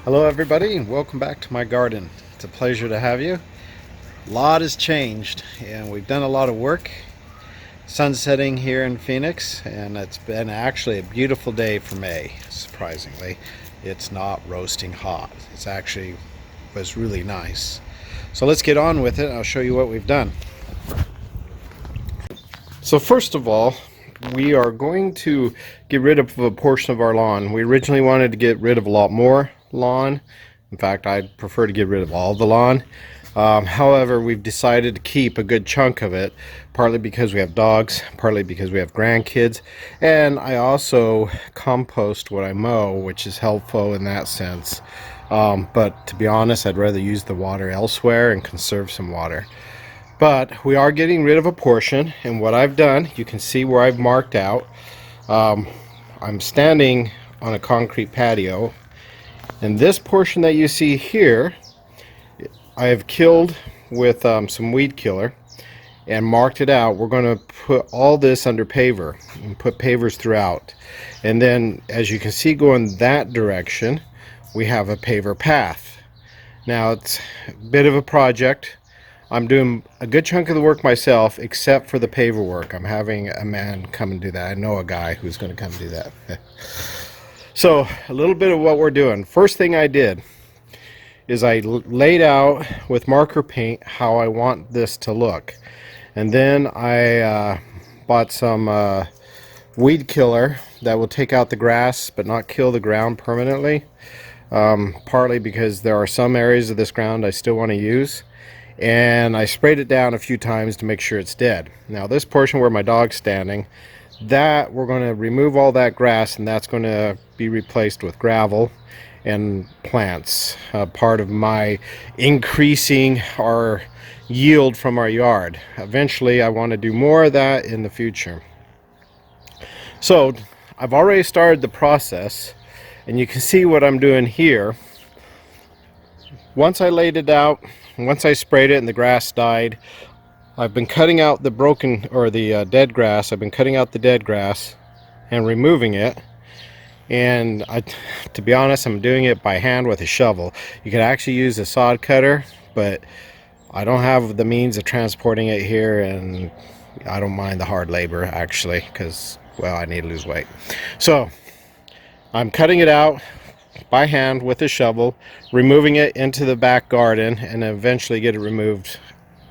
Hello everybody and welcome back to my garden. It's a pleasure to have you. A lot has changed and we've done a lot of work. Sun's setting here in Phoenix and it's been actually a beautiful day for May, surprisingly. It's not roasting hot. It's actually was really nice. So let's get on with it and I'll show you what we've done. So first of all, we are going to get rid of a portion of our lawn. We originally wanted to get rid of a lot more lawn. In fact, I'd prefer to get rid of all the lawn. However, we've decided to keep a good chunk of it, partly because we have dogs, partly because we have grandkids, and I also compost what I mow, which is helpful in that sense. But to be honest, I'd rather use the water elsewhere and conserve some water. But we are getting rid of a portion, and what I've done, you can see where I've marked out. I'm standing on a concrete patio, and this portion that you see here, I have killed with some weed killer and marked it out. We're going to put all this under paver and put pavers throughout. And then, as you can see going that direction, we have a paver path. Now, it's a bit of a project. I'm doing a good chunk of the work myself, except for the paver work. I'm having a man come and do that. I know a guy who's going to come do that. So, a little bit of what we're doing. First thing I did is I laid out with marker paint how I want this to look. And then I bought some weed killer that will take out the grass but not kill the ground permanently. Partly because there are some areas of this ground I still want to use. And I sprayed it down a few times to make sure it's dead. Now this portion where my dog's standing, that we're going to remove all that grass and that's going to be replaced with gravel and plants. Part of my increasing our yield from our yard. Eventually I want to do more of that in the future. So I've already started the process and you can see what I'm doing here. Once I laid it out, once I sprayed it and the grass died, I've been cutting out the broken or the dead grass. I've been cutting out the dead grass and removing it. And to be honest, I'm doing it by hand with a shovel. You could actually use a sod cutter, but I don't have the means of transporting it here, and I don't mind the hard labor actually, because, well, I need to lose weight. So I'm cutting it out by hand with a shovel, removing it into the back garden, and eventually get it removed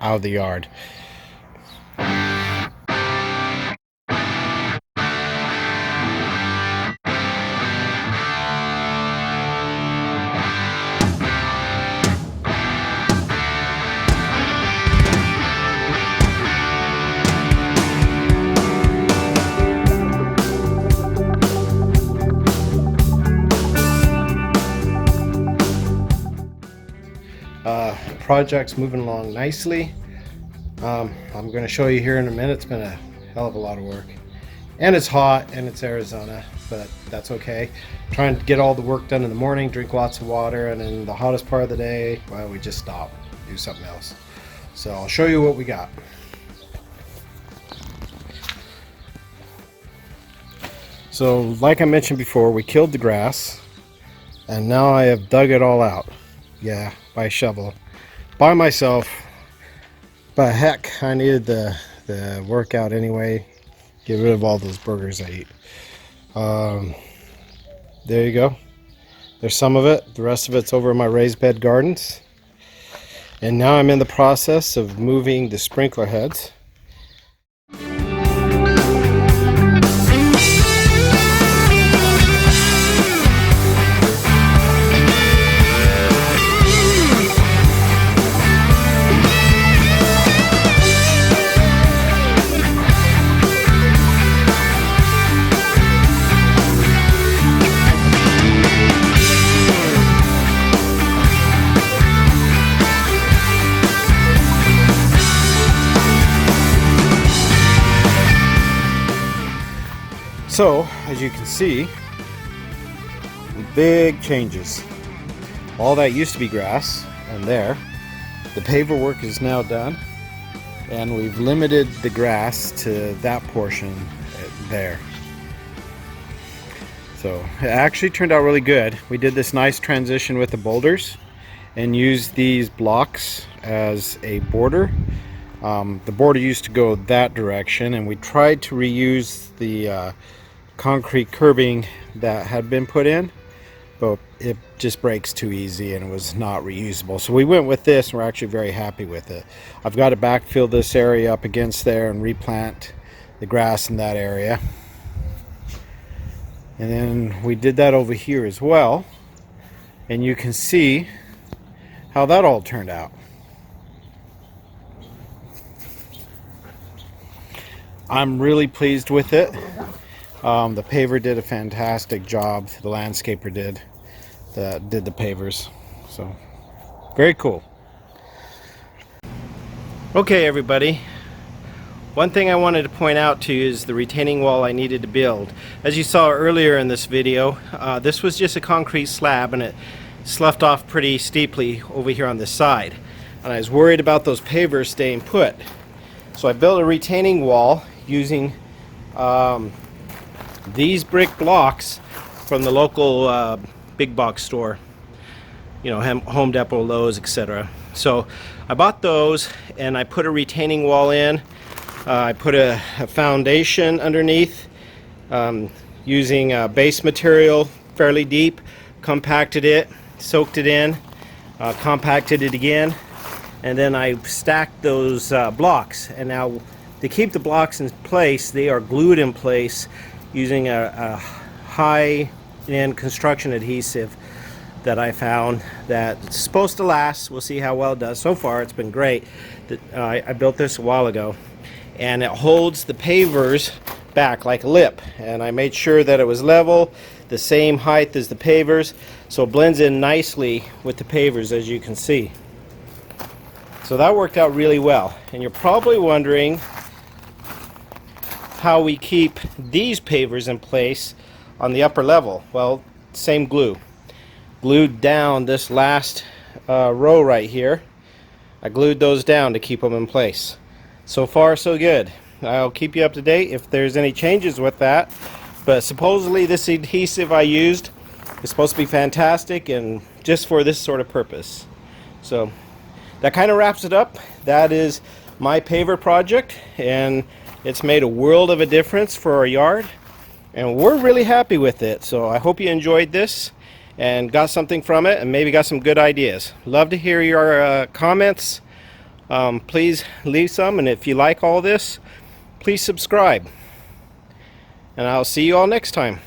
out of the yard. Project's moving along nicely. I'm going to show you here in a minute. It's been a hell of a lot of work, and it's hot and it's Arizona, but that's okay. Trying to get all the work done in the morning, drink lots of water, and in the hottest part of the day, well, we just stop, do something else. So I'll show you what we got. So like I mentioned before, we killed the grass and now I have dug it all out. Yeah, by shovel. By myself, but heck, I needed the workout anyway. Get rid of all those burgers I eat. There you go. There's some of it. The rest of it's over in my raised bed gardens. And now I'm in the process of moving the sprinkler heads. So, as you can see, big changes. All that used to be grass, and there. The paver work is now done, and we've limited the grass to that portion there. So it actually turned out really good. We did this nice transition with the boulders and used these blocks as a border. The border used to go that direction, and we tried to reuse the concrete curbing that had been put in, but it just breaks too easy and it was not reusable. So we went with this, and we're actually very happy with it. I've got to backfill this area up against there and replant the grass in that area. And then we did that over here as well, and you can see how that all turned out. I'm really pleased with it. The paver did a fantastic job. The landscaper did the pavers. So very cool. Okay, everybody. One thing I wanted to point out to you is the retaining wall I needed to build. As you saw earlier in this video, this was just a concrete slab, and it sloughed off pretty steeply over here on this side. And I was worried about those pavers staying put. So I built a retaining wall using these brick blocks from the local big box store, you know, Home Depot, Lowe's, etc. So I bought those, and I put a retaining wall in. I put a foundation underneath using base material fairly deep, compacted it, soaked it in, compacted it again, and then I stacked those blocks. And now to keep the blocks in place, they are glued in place using a high-end construction adhesive that I found that's supposed to last. We'll see how well it does. So far it's been great. I built this a while ago, and it holds the pavers back like a lip, and I made sure that it was level, the same height as the pavers, so it blends in nicely with the pavers, as you can see. So that worked out really well. And you're probably wondering how we keep these pavers in place on the upper level. Well, same glue. Glued down this last row right here. I glued those down to keep them in place. So far so good. I'll keep you up to date if there's any changes with that. But supposedly this adhesive I used is supposed to be fantastic and just for this sort of purpose. So that kind of wraps it up. That is my paver project, and it's made a world of a difference for our yard, and we're really happy with it. So I hope you enjoyed this and got something from it, and maybe got some good ideas. Love to hear your comments. Please leave some, and if you like all this, please subscribe. And I'll see you all next time.